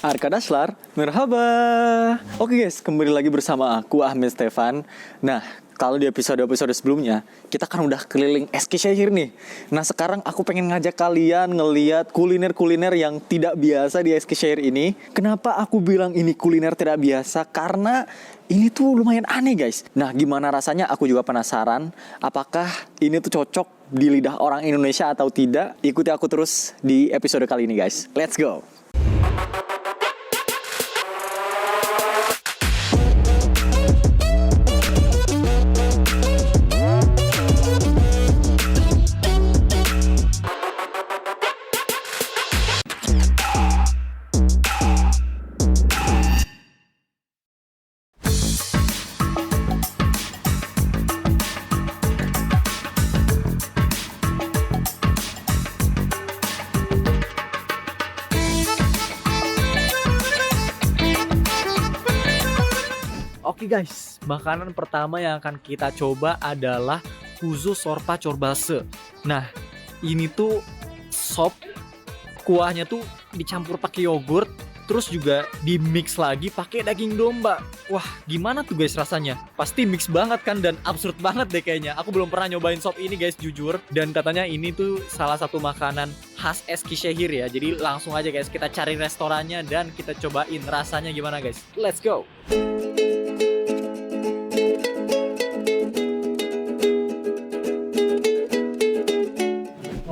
Arka Daslar, merhaba. Oke guys, kembali lagi bersama aku Ahmed Stefan. Nah, kalau di episode-episode sebelumnya kita kan udah keliling Eskişehir nih. Nah, sekarang aku pengen ngajak kalian ngeliat kuliner-kuliner yang tidak biasa di Eskişehir ini. Kenapa aku bilang ini kuliner tidak biasa? Karena ini tuh lumayan aneh guys. Nah, gimana rasanya? Aku juga penasaran. Apakah ini tuh cocok di lidah orang Indonesia atau tidak? Ikuti aku terus di episode kali ini guys. Let's go. Oke guys, makanan pertama yang akan kita coba adalah kuzu sorpa çorbası. Nah, ini tuh sop, kuahnya tuh dicampur pakai yogurt, terus juga di mix lagi pakai daging domba. Wah, gimana tuh guys rasanya? Pasti mix banget kan dan absurd banget deh kayaknya. Aku belum pernah nyobain sop ini guys, jujur. Dan katanya ini tuh salah satu makanan khas Eskişehir ya. Jadi langsung aja guys, kita cari restorannya dan kita cobain rasanya gimana guys. Let's go!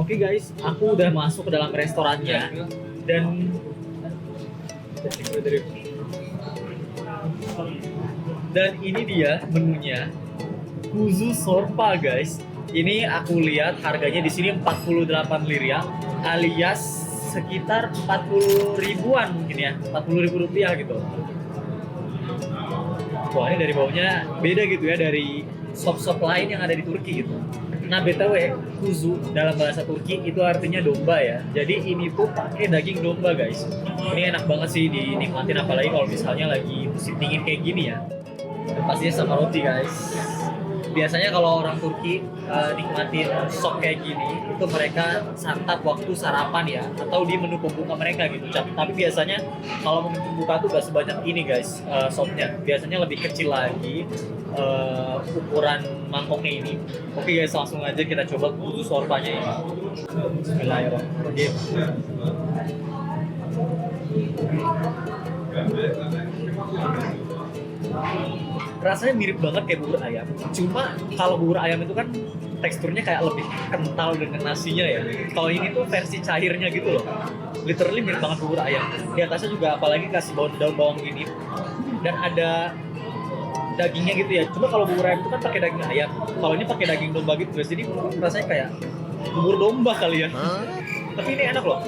Oke guys, aku udah masuk ke dalam restorannya dan ini dia menunya, kuzu sorpa guys. Ini aku lihat harganya di sini 48 lirya alias sekitar 40 ribuan mungkin ya, 40 ribu rupiah gitu. Wah, ini dari baunya beda gitu ya dari sop-sop lain yang ada di Turki gitu. Nah, BTW, kuzu dalam bahasa Turki itu artinya domba ya. Jadi ini tuh pakai daging domba guys. Ini enak banget sih dinikmatin, apalagi kalau misalnya lagi musim dingin kayak gini ya. Dan pastinya sama roti guys. Biasanya kalau orang Turki nikmatin sop kayak gini, itu mereka santap waktu sarapan ya, atau di menu pembuka mereka gitu. Tapi biasanya kalau menu pembuka tuh gak sebanyak ini guys sopnya. Biasanya lebih kecil lagi ukuran mangkoknya ini. Oke guys, langsung aja kita coba kuzu sorpanya ini. Bismillahirrahmanirrahim. Rasanya mirip banget kayak bubur ayam. Cuma kalau bubur ayam itu kan teksturnya kayak lebih kental dengan nasinya ya. Kalau ini tuh versi cairnya gitu loh. Literally mirip banget bubur ayam. Di atasnya juga apalagi kasih daun bawang gini. Dan ada dagingnya gitu ya. Cuma kalau bubur ayam itu kan pakai daging ayam. Kalau ini pakai daging domba gitu guys. Jadi rasanya kayak bubur domba kali ya. Tapi ini enak loh.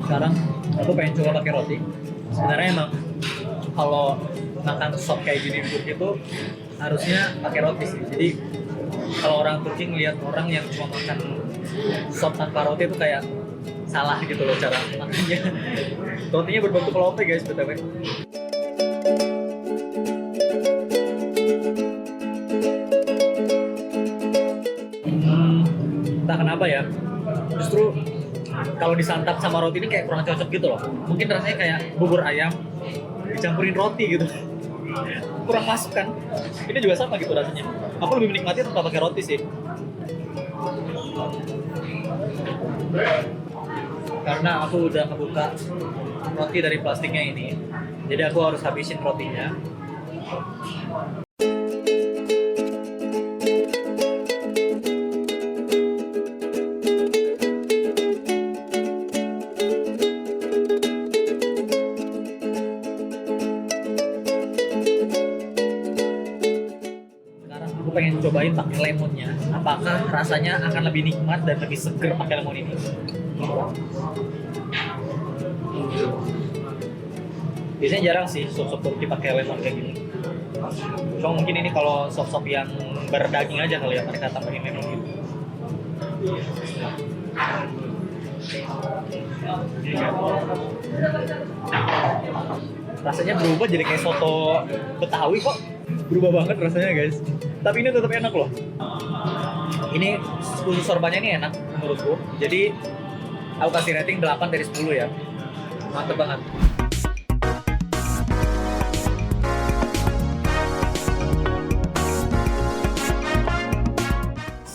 Sekarang aku pengen coba pakai roti. Sebenarnya emang kalau makan sop kayak gini di Turki itu harusnya pakai roti sih. Jadi kalau orang Turki ngelihat orang yang cuma makan sop tanpa roti itu kayak salah gitu loh cara makannya. Rotinya berbentuk lope guys, btw. Entah kenapa ya, justru kalau disantap sama roti ini kayak kurang cocok gitu loh. Mungkin rasanya kayak bubur ayam dicampurin roti gitu. Kurang masuk kan. Ini juga sama gitu rasanya. Aku lebih menikmati tanpa pakai roti sih. Karena aku udah ngebuka roti dari plastiknya ini. Jadi aku harus habisin rotinya. Pengen cobain pakai lemonnya, apakah rasanya akan lebih nikmat dan lebih seger pakai lemon ini. Biasanya jarang sih sop-sop Turki pakai lemon kayak gini. Cuma mungkin ini kalau sop-sop yang berdaging aja kali ya mereka tambahin lemon gitu. Rasanya berubah jadi kayak soto Betawi kok. Berubah banget rasanya guys. Tapi ini tetap enak loh. Ini kuzu sorbannya ini enak menurutku. Jadi aku kasih rating 8 dari 10 ya. mantep banget.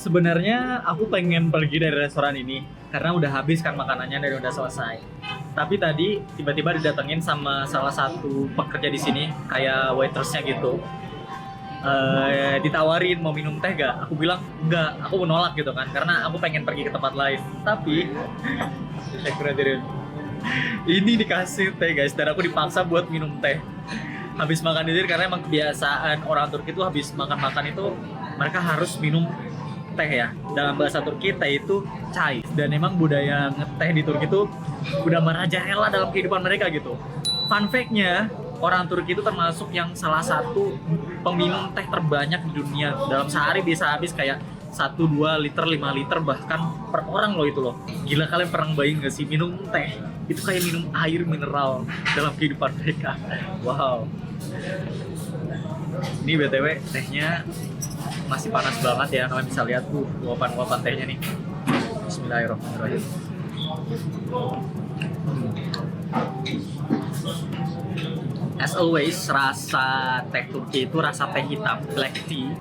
Sebenarnya aku pengen pergi dari restoran ini karena udah habis kan makanannya dan udah selesai. Tapi tadi tiba-tiba didatengin sama salah satu pekerja di sini, kayak waitersnya gitu. Ditawarin mau minum teh gak? Aku bilang enggak, aku menolak gitu kan, karena aku pengen pergi ke tempat lain. Tapi ini dikasih teh guys, dan aku dipaksa buat minum teh. Habis makan di sini karena emang kebiasaan orang Turki itu habis makan-makan itu mereka harus minum teh ya. Dalam bahasa Turki teh itu chai, dan emang budaya ngeteh di Turki itu udah merajalela dalam kehidupan mereka gitu. Fun fact-nya, orang Turki itu termasuk yang salah satu peminum teh terbanyak di dunia. Dalam sehari bisa habis kayak 1, 2 liter, 5 liter bahkan per orang loh itu loh. Gila, kalian pernah bayang gak sih minum teh? Itu kayak minum air mineral dalam kehidupan mereka. Wow. Ini BTW tehnya masih panas banget ya, kalian bisa lihat tuh uapan-uapan tehnya nih. Bismillahirrahmanirrahim. As always, rasa teh Turki itu rasa teh hitam, black tea.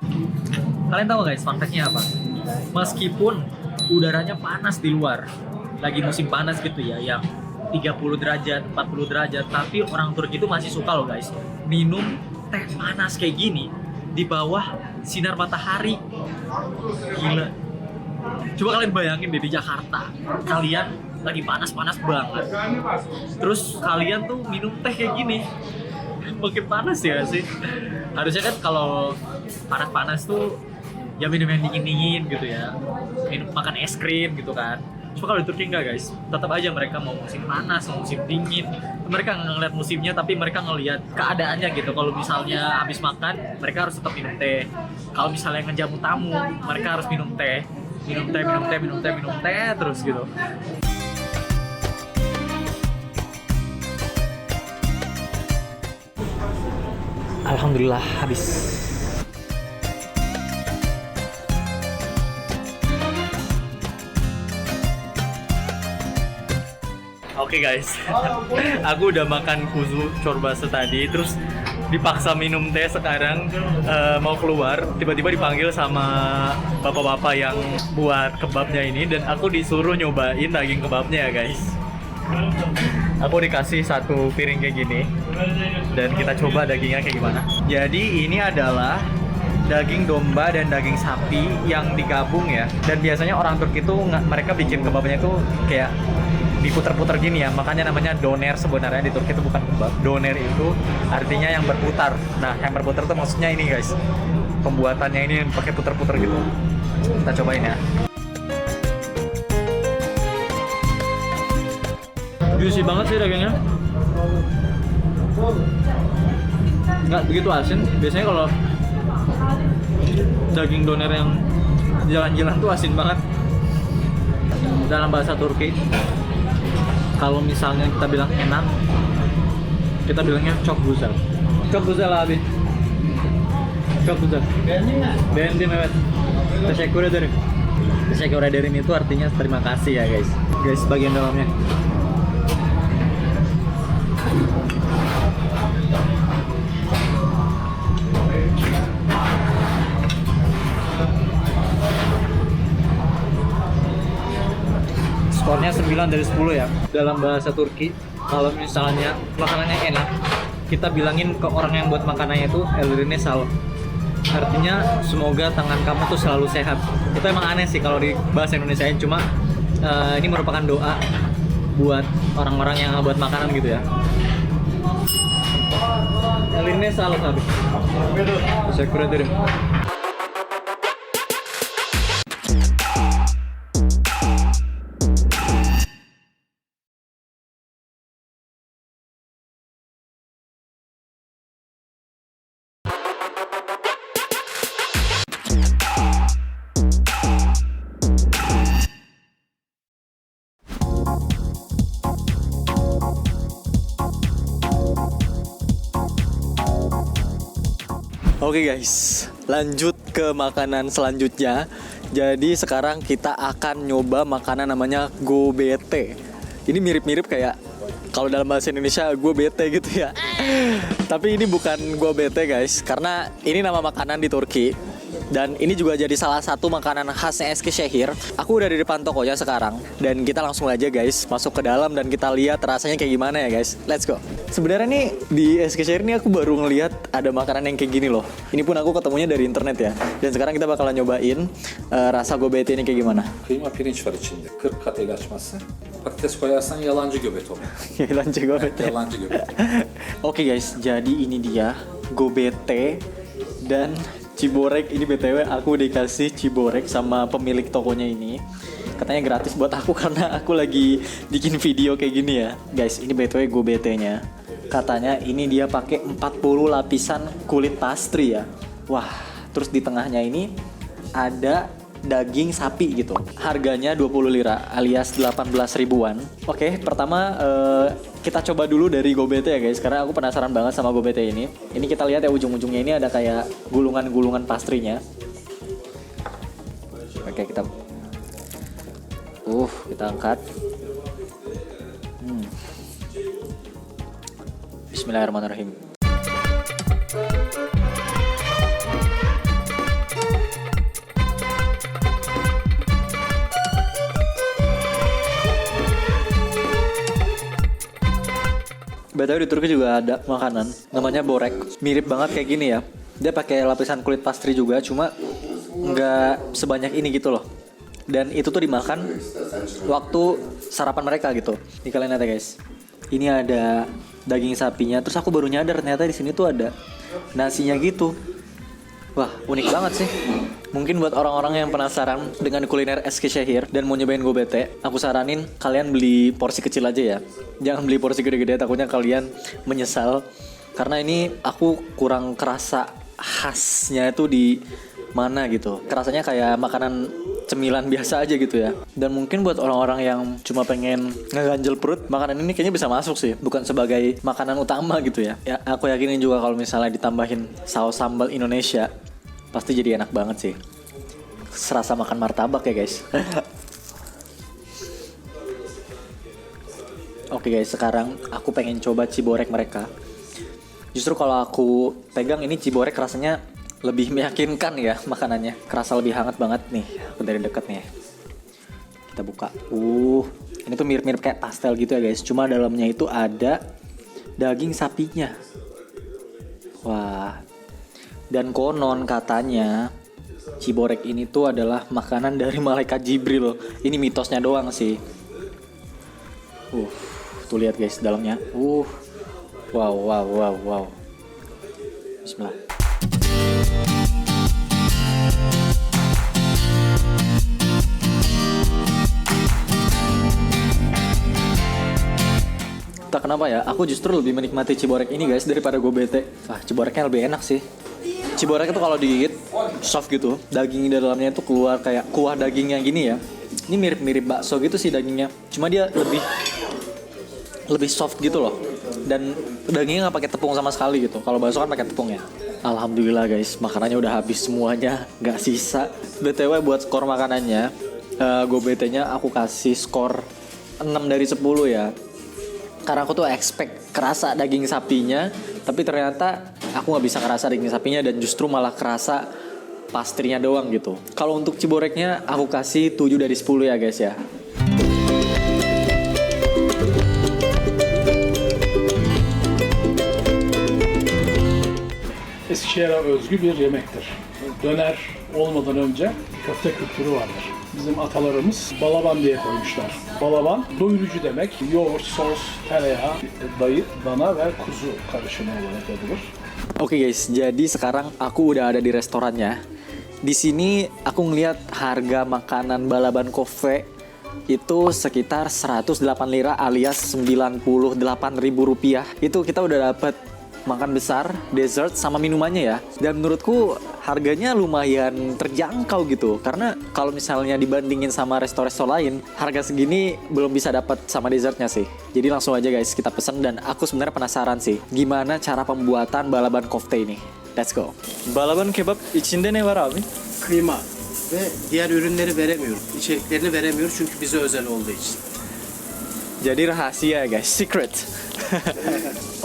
Kalian tahu guys, fun fact-nya apa? Meskipun udaranya panas di luar, lagi musim panas gitu ya, yang 30 derajat, 40 derajat, tapi orang Turki itu masih suka loh guys minum teh panas kayak gini di bawah sinar matahari. Gila. Coba kalian bayangin deh di Jakarta, kalian lagi panas-panas banget, terus kalian tuh minum teh kayak gini, makin panas ya sih. Harusnya kan kalau panas-panas tuh ya minum yang dingin-dingin gitu ya, makan es krim gitu kan. Cuma kalau di Turki enggak guys, tetap aja mereka mau musim panas, mau musim dingin, mereka nggak ngeliat musimnya, tapi mereka ngelihat keadaannya gitu. Kalau misalnya habis makan, mereka harus tetap minum teh. Kalau misalnya ngejamu tamu, mereka harus minum teh, minum teh terus gitu. Alhamdulillah habis. Oke guys, aku udah makan kuzu çorbası tadi, terus dipaksa minum teh sekarang. Mau keluar, tiba-tiba dipanggil sama bapak-bapak yang buat kebabnya ini, dan aku disuruh nyobain daging kebabnya ya guys. Aku dikasih satu piring kayak gini, dan kita coba dagingnya kayak gimana. Jadi ini adalah daging domba dan daging sapi yang digabung ya. Dan biasanya orang Turki itu mereka bikin kebabnya itu kayak diputar-putar gini ya, makanya namanya doner. Sebenarnya di Turki itu bukan kebab. Doner itu artinya yang berputar. Nah, yang berputar itu maksudnya ini guys, pembuatannya ini pakai putar-putar gitu. Kita cobain ya. Juicy banget sih dagingnya, nggak begitu asin. Biasanya kalau daging doner yang jalan-jalan tuh asin banget. Dalam bahasa Turki, kalau misalnya kita bilang enak, kita bilangnya çok güzel. Çok güzel abi. Çok güzel. Beğendim evet. Teşekkür ederim. Teşekkür ederim itu artinya terima kasih ya guys. Guys, bagian dalamnya. Skornya 9 dari 10 ya. Dalam bahasa Turki, kalau misalnya makanannya enak, kita bilangin ke orang yang buat makanannya itu ellerine sağlık. Artinya semoga tangan kamu tuh selalu sehat. Itu emang aneh sih kalau di bahasa Indonesia, cuma ini merupakan doa buat orang-orang yang buat makanan gitu ya. Ellerine sağlık abi. Teşekkür ederim. Oke guys, lanjut ke makanan selanjutnya. Jadi sekarang kita akan nyoba makanan namanya gobete. Ini mirip-mirip kayak Kalau dalam bahasa Indonesia gue bete gitu ya. Tapi ini bukan gue bete guys, karena ini nama makanan di Turki. Dan ini juga jadi salah satu makanan khasnya Eskişehir. Aku udah di depan tokonya sekarang. Dan kita langsung aja guys masuk ke dalam dan kita lihat rasanya kayak gimana ya guys. Let's go. Sebenarnya nih di Eskişehir ini aku baru ngelihat ada makanan yang kayak gini loh. Ini pun aku ketemunya dari internet ya. Dan sekarang kita bakalan nyobain rasa gobete ini kayak gimana. Kıyma pirinç var içinde. 40 kat el açması. Patates koyarsan yalancı göbek olur. Yalancı gobete. Yalancı göbek. Oke guys, jadi ini dia gobete dan ciborek. Ini BTW aku dikasih ciborek sama pemilik tokonya ini. Katanya gratis buat aku karena aku lagi bikin video kayak gini ya. Guys, ini BTW gobetenya. Katanya ini dia pakai 40 lapisan kulit pastry ya. Wah, terus di tengahnya ini ada daging sapi gitu. Harganya 20 lira alias 18 ribuan. Oke, pertama kita coba dulu dari gobete ya guys, karena aku penasaran banget sama gobete ini. Ini kita lihat ya ujung-ujungnya ini ada kayak gulungan-gulungan pastrinya. Oke, kita angkat. Bismillahirrahmanirrahim. BTW di Turki juga ada makanan namanya borek. Mirip banget kayak gini ya. Dia pakai lapisan kulit pastry juga, cuma nggak sebanyak ini gitu loh. Dan itu tuh dimakan waktu sarapan mereka gitu. Ini kalian lihat ya guys. Ini ada daging sapinya. Terus aku baru nyadar ternyata di sini tuh ada nasinya gitu. Wah, unik banget sih. Mungkin buat orang-orang yang penasaran dengan kuliner Eskişehir dan mau nyobain gobete, aku saranin kalian beli porsi kecil aja ya. Jangan beli porsi gede-gede, takutnya kalian menyesal. Karena ini aku kurang kerasa khasnya itu di mana gitu. Kerasanya kayak makanan cemilan biasa aja gitu ya. Dan mungkin buat orang-orang yang cuma pengen ngeganjel perut, makanan ini kayaknya bisa masuk sih, bukan sebagai makanan utama gitu ya. Ya aku yakinin juga kalau misalnya ditambahin saus sambal Indonesia, pasti jadi enak banget sih. Serasa makan martabak ya guys. Oke guys, sekarang aku pengen coba ciborek mereka. Justru kalau aku pegang ini ciborek rasanya lebih meyakinkan ya makanannya. Kerasa lebih hangat banget nih. Aku dari deket nih. Kita buka. Ini tuh mirip-mirip kayak pastel gitu ya guys. Cuma dalamnya itu ada daging sapinya. Wah. Dan konon katanya ciborek ini tuh adalah makanan dari malaikat Jibril. Ini mitosnya doang sih. Tuh lihat guys dalamnya. Wow. Bismillah. Tak kenapa ya, aku justru lebih menikmati ciborek ini guys daripada gobete. Ciboreknya lebih enak sih. Ciborek itu kalau digigit soft gitu, daging di dalamnya itu keluar kayak kuah dagingnya gini ya. Ini mirip-mirip bakso gitu sih dagingnya, cuma dia lebih soft gitu loh. Dan dagingnya nggak pakai tepung sama sekali gitu. Kalau bakso kan pakai tepung ya. Alhamdulillah guys, makanannya udah habis semuanya, nggak sisa. BTW buat skor makanannya, gobetenya aku kasih skor 6 dari 10 ya. Karena aku tuh expect kerasa daging sapinya, tapi ternyata aku nggak bisa kerasa daging sapinya dan justru malah kerasa pastrinya doang gitu. Kalau untuk ciboreknya aku kasih 7 dari 10 ya guys ya. Eskişehir'e özgü bir yemektir. Döner olmadan önce köfte kültürü vardır. Bizim atalarımız balaban diye koymuşlar. Balaban doyurucu demek. Yoğurt, sos, tereyağı, dana ve kuzu karışımı olarak yapılır. Oke guys, jadi sekarang aku udah ada di restorannya. Di sini aku ngeliat harga makanan Balaban Cafe itu sekitar 108 lira alias 98.000 rupiah. Itu kita udah dapet makan besar, dessert, sama minumannya ya. Dan menurutku harganya lumayan terjangkau gitu. Karena kalau misalnya dibandingin sama resto-resto lain, harga segini belum bisa dapat sama dessertnya sih. Jadi langsung aja guys kita pesen, dan aku sebenarnya penasaran sih gimana cara pembuatan balaban kofte ini. Let's go. Balaban kebap içinde ne var abi? Kıyma ve diğer ürünleri veremiyoruz. İçeriklerini veremiyoruz çünkü bize özel olduğu için. Jadi rahasia guys, secret.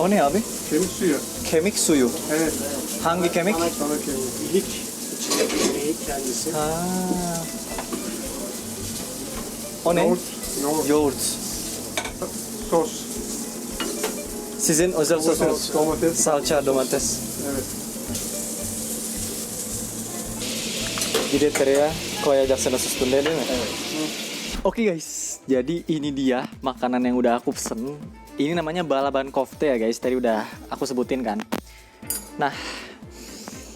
Oh ne abi? Kemik suyu. Kemik suyu. Evet. Hangi kemik? Dana kemiği. İlik içindeki kemiği kendisi. Ha. O ne? Yoğurt. Yoğurt. Yoğurt. Sos. Sizin özel sosunuz. Domates. Salça, domates. Evet. Bir de tereyağı koyacaksınız üstünde değil mi? Evet. Oke guys, jadi ini dia makanan yang udah aku pesen. Ini namanya balaban kofte ya guys, tadi udah aku sebutin kan. Nah,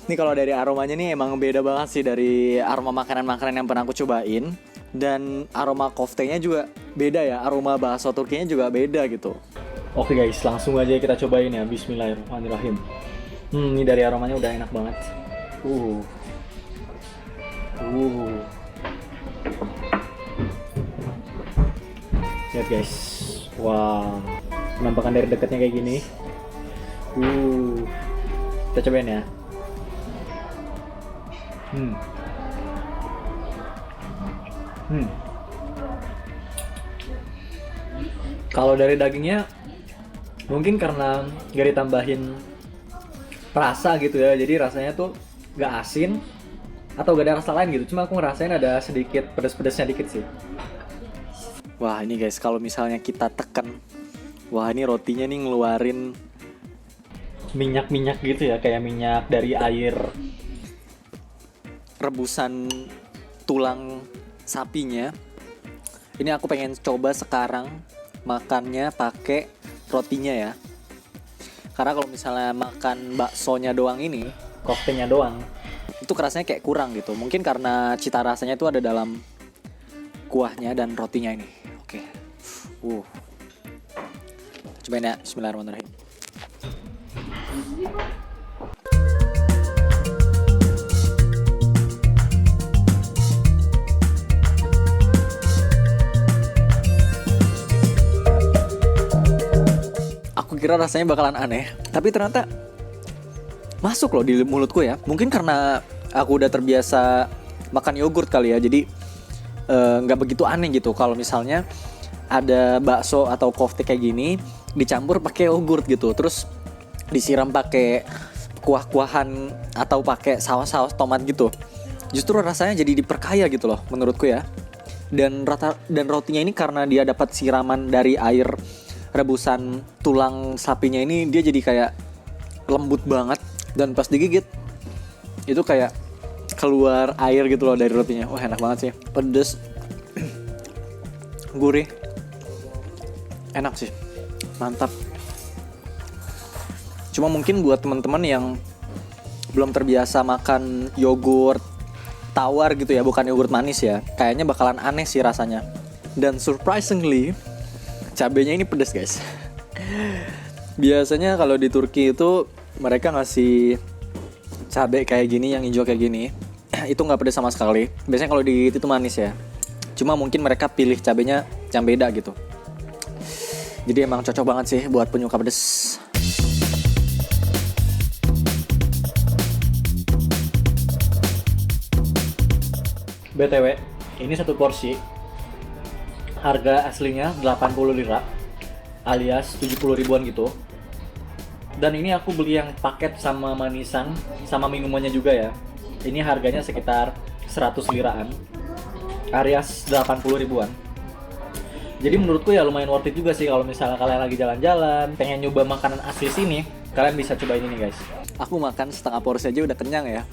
ini kalau dari aromanya nih emang beda banget sih dari aroma makanan-makanan yang pernah aku cobain. Dan aroma koftenya juga beda ya, aroma bakso Turkinya juga beda gitu. Oke guys, langsung aja kita cobain ya, bismillahirrahmanirrahim. Ini dari aromanya udah enak banget. Lihat guys, wow, penampakan dari dekatnya kayak gini. Kita cobain ya. Kalau dari dagingnya, mungkin karena gak ditambahin rasa gitu ya, jadi rasanya tuh gak asin atau gak ada rasa lain gitu. Cuma aku ngerasain ada sedikit pedas-pedasnya dikit sih. Wah ini guys, kalau misalnya kita tekan, wah ini rotinya nih ngeluarin minyak-minyak gitu ya, kayak minyak dari air rebusan tulang sapinya. Ini aku pengen coba sekarang makannya pakai rotinya ya. Karena kalau misalnya makan baksonya doang ini, koftenya doang, itu kerasanya kayak kurang gitu. Mungkin karena cita rasanya itu ada dalam kuahnya dan rotinya ini. Oke. Cobain ya, bismillahirrahmanirrahim. Aku kira rasanya bakalan aneh, tapi ternyata masuk loh di mulutku ya. Mungkin karena aku udah terbiasa makan yogurt kali ya, jadi nggak begitu aneh gitu kalau misalnya ada bakso atau kofte kayak gini dicampur pakai yogurt gitu, terus disiram pakai kuah-kuahan atau pakai saus-saus tomat gitu. Justru rasanya jadi diperkaya gitu loh menurutku ya. Dan rotinya ini karena dia dapat siraman dari air rebusan tulang sapinya ini, dia jadi kayak lembut banget, dan pas digigit itu kayak keluar air gitu loh dari rotinya. Wah enak banget sih, pedes, gurih, enak sih, mantap. Cuma mungkin buat teman-teman yang belum terbiasa makan yogurt tawar gitu ya, bukan yogurt manis ya, kayaknya bakalan aneh sih rasanya. Dan surprisingly cabenya ini pedas guys. Biasanya kalau di Turki itu mereka ngasih cabai kayak gini, yang hijau kayak gini, itu nggak pedas sama sekali. Biasanya kalau digigit itu manis ya. Cuma mungkin mereka pilih cabenya yang beda gitu. Jadi emang cocok banget sih buat penyuka pedas. BTW, ini satu porsi harga aslinya 80 lira alias 70 ribuan gitu. Dan ini aku beli yang paket sama manisan sama minumannya juga ya. Ini harganya sekitar 100 liraan alias 80 ribuan. Jadi menurutku ya lumayan worth it juga sih kalau misalnya kalian lagi jalan-jalan, pengen nyoba makanan asli sini, kalian bisa cobain ini guys. Aku makan setengah porsi aja udah kenyang ya.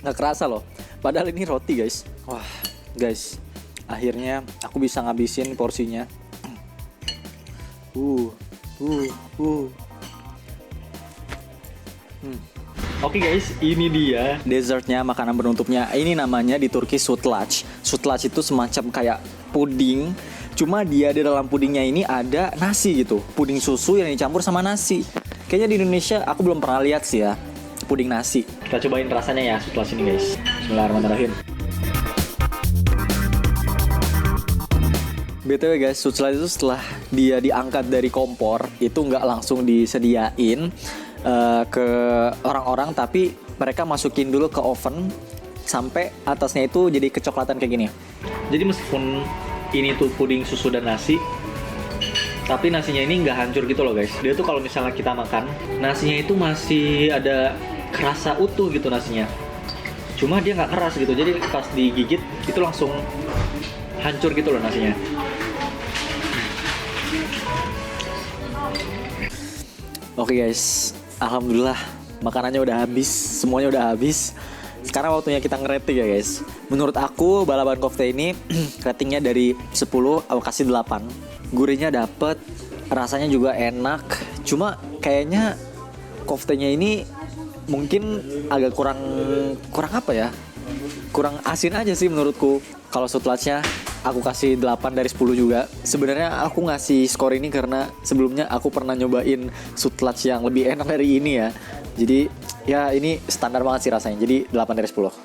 Nggak kerasa loh. Padahal ini roti guys. Wah guys, akhirnya aku bisa ngabisin porsinya. Oke guys, ini dia dessertnya, makanan penutupnya. Ini namanya di Turki sütlaç. Sütlaç itu semacam kayak puding, cuma dia di dalam pudingnya ini ada nasi gitu. Puding susu yang dicampur sama nasi. Kayaknya di Indonesia aku belum pernah lihat sih ya puding nasi. Kita cobain rasanya ya sütlaç ini guys. Bismillahirrahmanirrahim. BTW guys, sütlaç itu setelah dia diangkat dari kompor, itu nggak langsung disediain ke orang-orang, tapi mereka masukin dulu ke oven sampai atasnya itu jadi kecoklatan kayak gini. Jadi meskipun ini tuh puding susu dan nasi. Tapi nasinya ini nggak hancur gitu loh guys. Dia tuh kalau misalnya kita makan, nasinya itu masih ada kerasa utuh gitu nasinya. Cuma dia nggak keras gitu, jadi pas digigit itu langsung hancur gitu loh nasinya. Oke guys, alhamdulillah makanannya udah habis, semuanya udah habis. Sekarang waktunya kita nge-rating ya guys. Menurut aku Balaban Kofte ini ratingnya dari 10 aku kasih 8. Gurihnya dapet, rasanya juga enak. Cuma kayaknya koftenya ini mungkin agak kurang apa ya? Kurang asin aja sih menurutku. Kalau sutlachnya aku kasih 8 dari 10 juga. Sebenarnya aku ngasih skor ini karena sebelumnya aku pernah nyobain sutlach yang lebih enak dari ini ya. Jadi ya ini standar banget sih rasanya. Jadi 8 dari 10.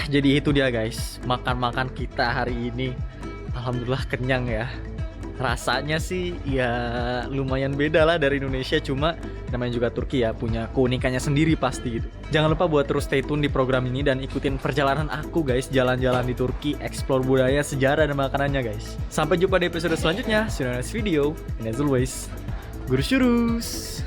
Jadi itu dia guys, makan-makan kita hari ini. Alhamdulillah kenyang ya. Rasanya sih ya lumayan beda lah dari Indonesia, cuma namanya juga Turki ya, punya keunikannya sendiri pasti gitu. Jangan lupa buat terus stay tune di program ini dan ikutin perjalanan aku guys, jalan-jalan di Turki, explore budaya, sejarah dan makanannya guys. Sampai jumpa di episode selanjutnya, see you in the next video, and as always, görüşürüz.